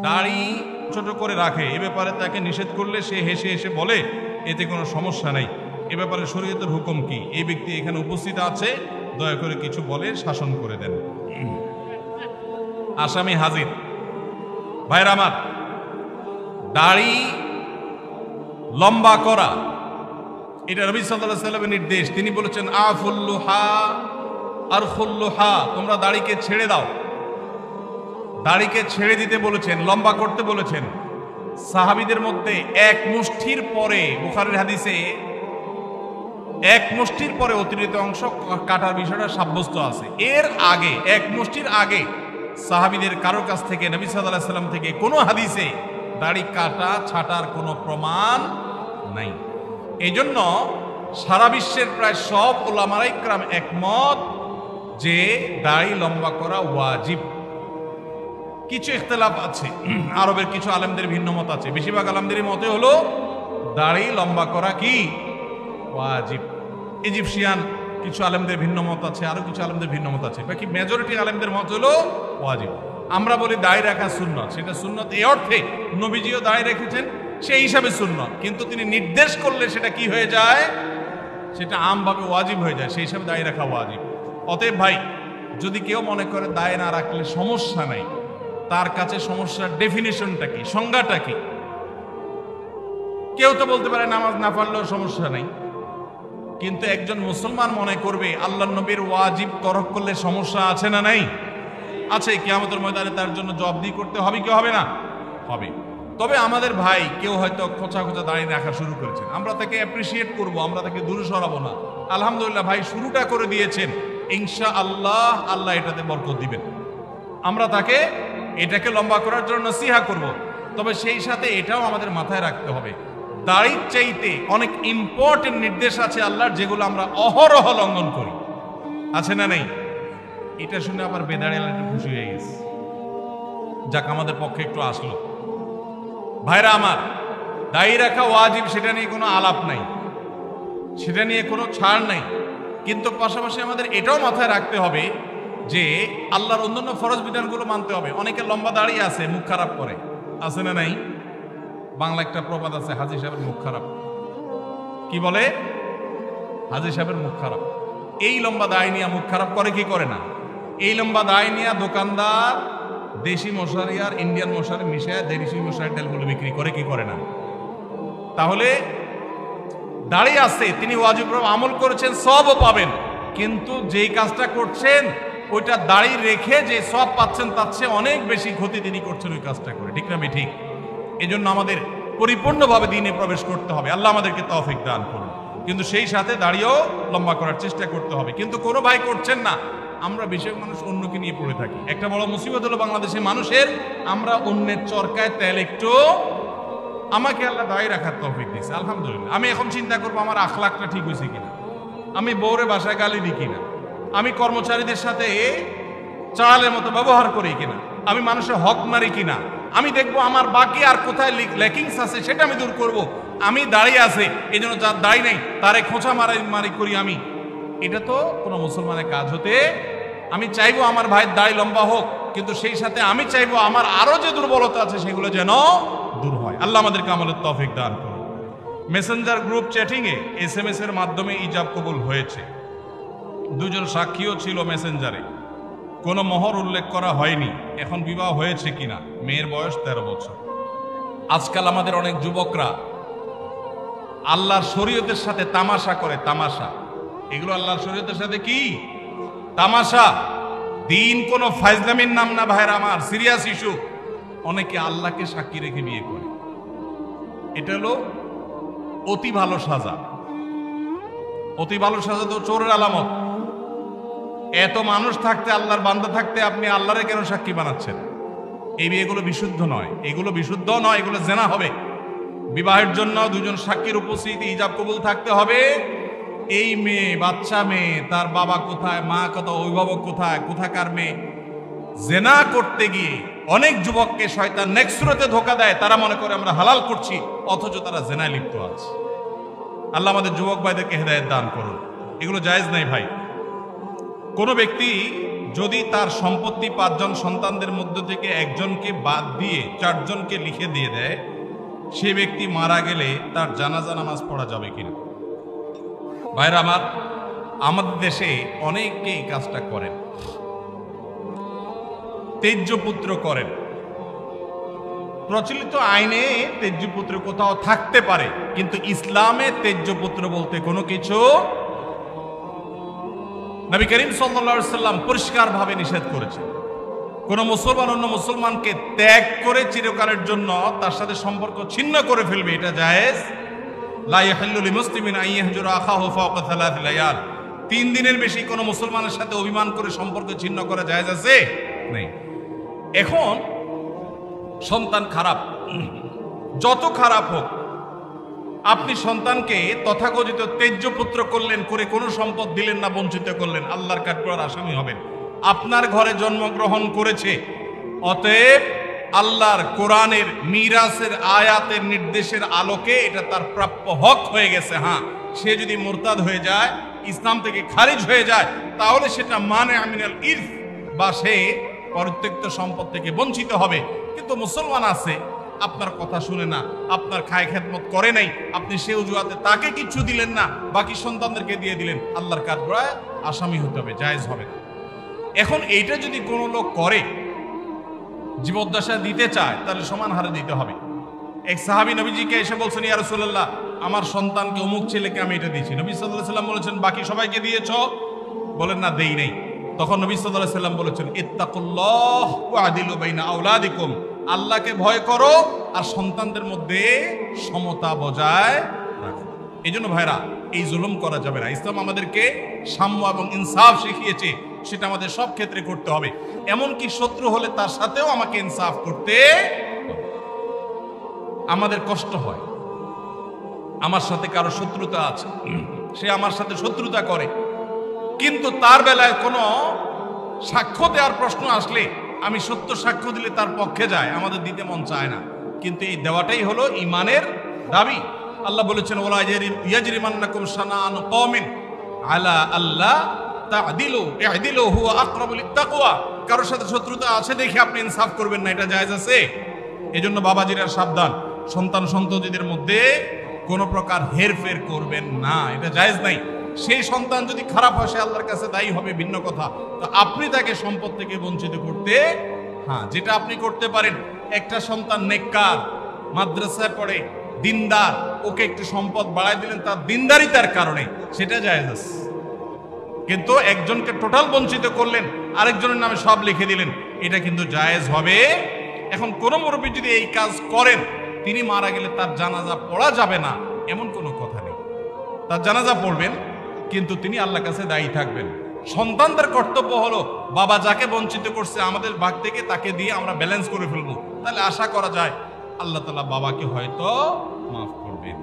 দাড়ি ছোট করে রাখে, এ ব্যাপারে তাকে নিষেধ করলে সে হেসে হেসে বলে এতে কোনো সমস্যা নেই। এ ব্যাপারে শরীয়তের হুকুম কি? এই ব্যক্তি এখানে উপস্থিত আছে, দয়া করে কিছু বলে শাসন করে দেন। আসামি হাজির। ভাইরা আমার, দাড়ি লম্বা করা এটা নবী সাল্লাল্লাহু আলাইহি ওয়াসাল্লামের নির্দেশ। তিনি বলেছেন আফুল্লুহা আরফুল্লুহা, তোমরা দাড়িকে ছেড়ে দাও। দাড়িকে ছেড়ে দিতে বলেছেন, লম্বা করতে বলেছেন। সাহাবীদের মধ্যে এক মুষ্টির পরে, বুখারীর হাদিসে এক মুষ্টির পরে অতিরিক্ত অংশ কাটার বিষয়টা সাব্যস্ত আছে। এর আগে এক মুষ্টির আগে সাহাবীদের কারোর কাছ থেকে, নবী সাল্লাল্লাহু আলাইহি ওয়াসাল্লাম থেকে কোনো হাদিসে দাড়ি কাটা ছাটার কোনো প্রমাণ নাই। এই জন্য সারা বিশ্বের প্রায় সব উলামায়ে ইকরাম একমত যে দাড়ি লম্বা করা ওয়াজিব। কিছু ইখতিলাফ আছে, আরবের কিছু আলেমদের ভিন্ন মত আছে। বেশিরভাগ আলেমদের মতে হলো দাড়ি লম্বা করা কি ওয়াজিব। ইজিপশিয়ান কিছু আলেমদের ভিন্ন মত আছে, আরো কিছু আলেমদের ভিন্ন মত আছে। বাকি মেজরিটি আলেমদের মত হলো ওয়াজিব। আমরা বলি দাড়ি রাখা সুন্নত, সেটা সুন্নত এই অর্থে নবীজিও দাড়ি রেখেছেন, সেই হিসাবে সুন্নত। কিন্তু তিনি নির্দেশ করলে সেটা কি হয়ে যায়? সেটা আমভাবে ওয়াজিব হয়ে যায়, সেই হিসাবে দাড়ি রাখা ওয়াজিব। অতএব ভাই, যদি কেউ মনে করে দাড়ি না রাখলে সমস্যা নাই, তার কাছে সমস্যার ডেফিনিশনটা কি, সংজ্ঞাটা কি? কেউ তো বলতে পারে নামাজ না পড়লেও সমস্যা নাই, কিন্তু একজন মুসলমান মনে করবে আল্লাহর নবীর ওয়াজিব তরক করলে সমস্যা আছে না নাই? আছে। কিয়ামতের ময়দানে তার জন্য জবাবদিহি করতে হবে কি হবে না? হবে। তবে আমাদের ভাই কেউ হয়তো খোঁচা খোঁচা দাঁড়িয়ে রাখা শুরু করেছেন, আমরা তাকে অ্যাপ্রিসিয়েট করব, আমরা তাকে দূরে সরাবো না। আলহামদুলিল্লাহ ভাই শুরুটা করে দিয়েছেন, ইনশাআল্লাহ আল্লাহ এটাতে বরকত দিবেন। আমরা তাকে এটাকে লম্বা করার জন্য নসিহা করব। তবে সেই সাথে এটাও আমাদের মাথায় রাখতে হবে, দাড়ির চাইতে অনেক ইম্পর্টেন্ট নির্দেশ আছে আল্লাহর, যেগুলো আমরা অহরহ লঙ্ঘন করি। আছে না নেই? এটা শুনে আবার বেদাড়িয়াল একটু খুশি হয়ে গেছে, যাক আমাদের পক্ষে একটু আসলো। ভাইরা আমার, দাড়ি রাখা ওয়াজিব, সেটা নিয়ে কোনো আলাপ নাই, সেটা নিয়ে কোনো ছাড় নাই। কিন্তু পাশাপাশি আমাদের এটাও মাথায় রাখতে হবে যে আল্লাহর অন্যান্য ফরজ বিধানগুলো মানতে হবে। অনেকে লম্বা দাঁড়িয়ে আছে, মুখ খারাপ করে, আছে না নাই? বাংলা একটা প্রবাদ আছে, হাজী সাহেবের মুখ খারাপ। কি বলে? হাজী সাহেবের মুখ খারাপ। এই লম্বা দাড়ি নিয়ে মুখ খারাপ করে কি করে না? এই লম্বা দাড়ি নিয়ে দোকানদার দেশি মশারি আর ইন্ডিয়ান মশারি মিশিয়ে দেশি মশারি তেলগুলো বিক্রি করে কি করে না? তাহলে দাড়ি আছে, তিনি ওয়াজিব আমল করেছেন, সবও পাবেন। কিন্তু যেই কাজটা করছেন ওইটা দাড়ি রেখে যে সব পাচ্ছেন তার চেয়ে অনেক বেশি ক্ষতি তিনি করছেন ওই কাজটা করে। ঠিক না ঠিক? এই জন্য আমাদের পরিপূর্ণভাবে দ্বীনে প্রবেশ করতে হবে। আল্লাহ আমাদেরকে তৌফিক দান করুন। কিন্তু সেই সাথে দাড়িও লম্বা করার চেষ্টা করতে হবে। কিন্তু কোনো ভাই করছেন না, আমরা বেশিরভাগ মানুষ অন্যকে নিয়ে পড়ে থাকি। একটা বড় মুসিবত হলো বাংলাদেশের মানুষের, আমরা অন্যের চরকায় তেল একটু, আমাকে আল্লাহ দাড়ি রাখার তৌফিক দিয়েছে আলহামদুলিল্লাহ। আমি এখন চিন্তা করবো আমার আখলাকটা ঠিক হয়েছে কিনা, আমি বউরে বাসায় গালি দিই কিনা, আমি কর্মচারীদের সাথে চালের মতো ব্যবহার করি কিনা, আমি মানুষের হক মারি কিনা, আমি দেখবো আমার বাকি আর কোথায় ল্যাকিংস আছে সেটা আমি দূর করব। আমি দাঁড়িয়ে আছে, এই জন্য যার দাড়ি নেই তারে খোঁচা মারি করি আমি, এটা তো কোনো মুসলমানের কাজ হতে। আমি চাইবো আমার ভাইয়ের দাড়ি লম্বা হোক, কিন্তু সেই সাথে আমি চাইবো আমার আরো যে দুর্বলতা আছে সেগুলো যেন দূর হয়। আল্লাহ আমাদেরকে আমলের তৌফিক দান করুন। মেসেঞ্জার গ্রুপ চ্যাটিং এ SMS এর মাধ্যমে ইজাব কবুল হয়েছে। দুজন সাক্ষীও ছিল মেসেঞ্জারে, কোনো মোহর উল্লেখ করা হয়নি। এখন বিবাহ হয়েছে কিনা? মেয়ের বয়স 13 বছর। আজকাল আমাদের অনেক যুবকরা আল্লাহর শরীয়তের সাথে তামাশা করে। তামাশা, এগুলো আল্লাহর শরীয়তের সাথে কি তামাশা? দিন কোনো ফাইজলামির নাম না ভাইরা আমার, সিরিয়াস ইস্যু। অনেকে আল্লাহকে সাক্ষী রেখে বিয়ে করে, এটা হলো অতি ভালো সাজা। অতি ভালো সাজা তো চোরের আলামত। এত মানুষ থাকতে, আল্লাহর বান্দা থাকতে আপনি আল্লাহরে কেন সাক্ষী বানাচ্ছেন? এই বিয়েগুলো বিশুদ্ধ নয়, এগুলো বিশুদ্ধ নয়, এগুলো জেনা হবে। বিবাহের জন্য দুজন সাক্ষীর উপস্থিতি, ইজাব কবুল থাকতে হবে। এই মেয়ে, বাচ্চা মেয়ে, তার বাবা কোথায়, মা কোথায়, অভিভাবক কোথায়, কোথাকার মেয়ে, জেনা করতে গিয়ে অনেক যুবককে শয়তান নেক্সট সুরতে ধোঁকা দেয়। তারা মনে করে আমরা হালাল করছি, অথচ তারা জেনায় লিপ্ত আছে। আল্লাহ আমাদের যুবক ভাইদেরকে হেদায়েত দান করুন। এগুলো জায়েজ নাই ভাই। কোনো ব্যক্তি যদি তার সম্পত্তি 5 জন সন্তানদের মধ্য থেকে একজনকে বাদ দিয়ে 4 জনকে লিখে দিয়ে দেয়, সে ব্যক্তি মারা গেলে তার জানাজা নামাজ পড়া যাবে কিনা? ভাইরা আমার, আমাদের দেশে অনেকে এই কাজটা করেন, তেজ্যপুত্র করেন। প্রচলিত আইনে তেজ্যপুত্র কোথাও থাকতে পারে, কিন্তু ইসলামে তেজ্যপুত্র বলতে কোনো কিছু নবী করিম সাল্লাল্লাহু আলাইহি সাল্লাম পরিষ্কারভাবে নিষেধ করেছেন। কোন মুসলমান অন্য মুসলমানকে ত্যাগ করে চিরকালের জন্য তার সাথে সম্পর্ক ছিন্ন করে ফেলবে, এটা জায়েজ। লা ইয়াহিল্লু লিমুসলিমিন আন ইয়াহজুরা আখাহু ফাওকা 3 লায়াল। 3 দিনের বেশি কোনো মুসলমানের সাথে অভিমান করে সম্পর্ক ছিন্ন করা জায়েজ আছে? নেই। এখন সন্তান খারাপ, যত খারাপ হোক, আপনি সন্তানকে তথাকথিত তেজ্যপুত্র করলেন, করে কোনো সম্পদ দিলেন না, বঞ্চিত করলেন, আল্লাহর কাঠগড়ার আসামি হবেন। আপনার ঘরে জন্মগ্রহণ করেছে, অতএব আল্লাহর কোরআনের মিরাসের আয়াতের নির্দেশের আলোকে এটা তার প্রাপ্য হক হয়ে গেছে। হ্যাঁ, সে যদি মুরতাদ হয়ে যায়, ইসলাম থেকে খারিজ হয়ে যায়, তাহলে সেটা মানে আমিনাল ইরফ, বা সে পরিত্যক্ত সম্পদ থেকে বঞ্চিত হবে। কিন্তু মুসলমান আছে, আপনার কথা শুনে না, আপনার খায় খেদমত করে নাই, আপনি সে অজুহাতে তাকে কিছু দিলেন না, বাকি সন্তানদেরকে দিয়ে দিলেন, আল্লাহর কাঠগড়ায় আসামি হতে হবে, জায়েজ হবে না। এখন এইটা যদি কোনো লোক করে, জীবদ্দশা দিতে চায়, তাহলে সমান হারে দিতে হবে। এক সাহাবী নবীজিকে এসে বলছেন, ইয়া রাসূলুল্লাহ, আমার সন্তানকে অমুক ছেলেকে আমি এটা দিয়েছি। নবী সাল্লাল্লাহু আলাইহি ওয়াসাল্লাম বলেছেন, বাকি সবাইকে দিয়েছো? বলেন না, দেই নাই। তখন নবী সাল্লাল্লাহু আলাইহি ওয়াসাল্লাম বলেছেন, ইত্তাকুল্লাহ ওয়া আদিলু বাইনা আওলাদিকুম, আল্লাহকে ভয় করো আর সন্তানদের মধ্যে সমতা বজায় রাখো। এই জন্য ভাইরা, এই জুলুম করা যাবে না। ইসলাম আমাদেরকে সাম্য এবং ইনসাফ শিখিয়েছে, সেটা আমাদের সব ক্ষেত্রে করতে হবে। এমনকি শত্রু হলে তার সাথেও আমাকে ইনসাফ করতে হবে। আমাদের কষ্ট হয়, আমার সাথে কারো শত্রুতা আছে, সে আমার সাথে শত্রুতা করে, কিন্তু তার বেলায় কোনো সাক্ষ্য দেওয়ার প্রশ্ন আসলে আমি সত্য সাক্ষ্য দিলে তার পক্ষে যায়, আমাদের দিতে মন চায় না। কিন্তু এই দেওয়াটাই হলো ঈমানের দাবি। আল্লাহ বলেছেন, ওয়ালা ইয়াজরিমান্নাকুম শানাআনু কওমিন আলা আল্লা তা'দিলু ই'দিলু হুয়া আকরাবু লিত-তাকওয়া। কারোর সাথে শত্রুতা আছে দেখে আপনি ইনসাফ করবেন না, এটা জায়েজ আছে? এজন্য বাবাজিরা সাবধান, সন্তান সন্ততিদের মধ্যে কোনো প্রকার হেরফের করবেন না, এটা জায়েজ নাই। সেই সন্তান যদি খারাপ হয়, সে আল্লাহর কাছে দায়ী হবে, ভিন্ন কথা। তো আপনি তাকে সম্পদ থেকে বঞ্চিত করতে, হ্যাঁ, যেটা আপনি করতে পারেন, একটা সন্তান নেককার, মাদ্রাসায় পড়ে, দিনদার, ওকে একটু সম্পদ বাড়াই দিলেন তার দিনদারিতার কারণে, সেটা জায়েজ আছে। কিন্তু একজনকে টোটাল বঞ্চিত করলেন, আরেকজনের নামে সব লিখে দিলেন, এটা কিন্তু জায়েজ হবে। এখন কোন মুরব্বী যদি এই কাজ করেন, তিনি মারা গেলে তার জানাজা পড়া যাবে না, এমন কোনো কথা নেই। তার জানাজা পড়বেন, কিন্তু তিনি আল্লাহর কাছে দায়ী থাকবেন। সন্তানদের কর্তব্য হলো, বাবা যাকে বঞ্চিত করছে আমাদের ভাগ থেকে তাকে দিয়ে আমরা ব্যালেন্স করে ফেলবো, তাহলে আশা করা যায় আল্লাহ তাআলা বাবাকে হয়তো মাফ করবেন।